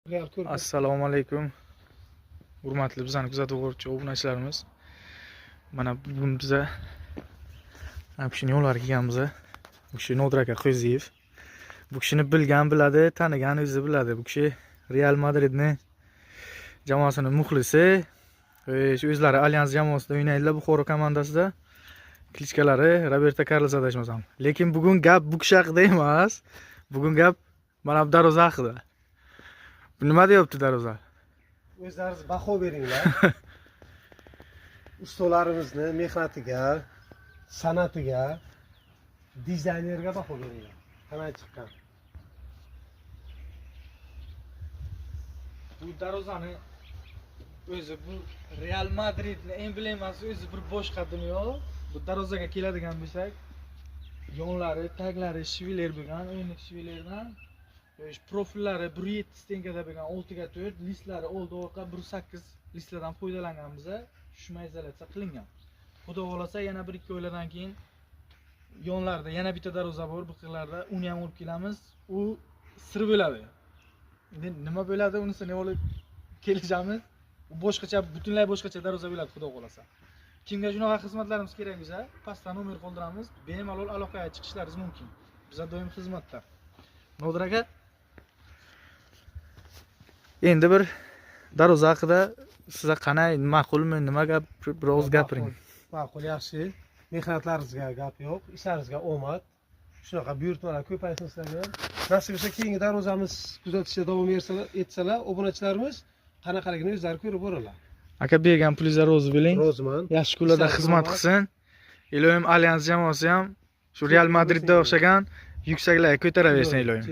Assalomu alaykum. Hurmatli bizani kuzatib boruvchi obunachilarimiz. Mana bugun biza bu kishini yo'llariga kelganmiz. Bu kishi Nodir aka Qo'ziyev. Bu kishini bilgan biladi, tanigan o'zi biladi. Bu kishi Real Madridning jamoasining muxlisi. Shu o'zlari Alyans jamoasida o'ynaydilar, Buxoro komandasida. Klichkalari Roberto Carlos adashmasam. Lekin bugun gap bu kishi haqida emas. Bugun gap mana bu darvoza haqida. Nima deyapti darvoza? O'zlaringiz baho beringlar. Ustalarimizni mehnatiga, san'atiga, dizaynerga baho beringlar. Qanday chiqqan? Bu darvozani o'zi bu Real Madridning emblemasi o'zi bir boshqa dunyo. Bu darvozaga keladigan bo'lsak, yonlari, taglari shviler bo'lgan, o'yinlik shvilerdan profillari 1.7 stenkada bo'lgan 6x4, listlari oldi orqa 1.8 listlardan foydalanganmiz. Shuma izolyatsiya qilingan. Xudo xolasa yana 1-2 oylardan keyin yonlarda yana bitta darvoza bor, bu qirlarda uni ham olib kelamiz. U sir bo'ladi. Endi nima bo'ladi, unisini olib kelishamiz. U boshqacha, butunlay boshqacha darvoza bo'ladi, xudo xolasa. Kimga shunaqa xizmatlarimiz kerak bo'lsa, pastdan nomer qoldiramiz, bemalol aloqaga chiqishlaringiz mumkin. Biz doim xizmatda. Nodir aka, endi bir darvoza haqida sizga qanday, ma'qulmi, nima gap, biroz gapiring. Ma'qul, yaxshi. Mehnatlaringizga gap yo'q, ishlaringizga omad. Shunaqa buyurtmalar ko'paysin sizlarga. Nasib etsa keyingi darvozamiz kuzatishda davom etsalar, obunachilarimiz qanaqaligini o'zlari ko'rib boradilar. Aka bergan pulingizga rozi bo'ling. Roziman. Yaxshi kunlarda xizmat qilsin. Iloyim Alyans jamoasi ham shu Real Madridga o'xshagan yuksaklarga ko'taraversin iloyim.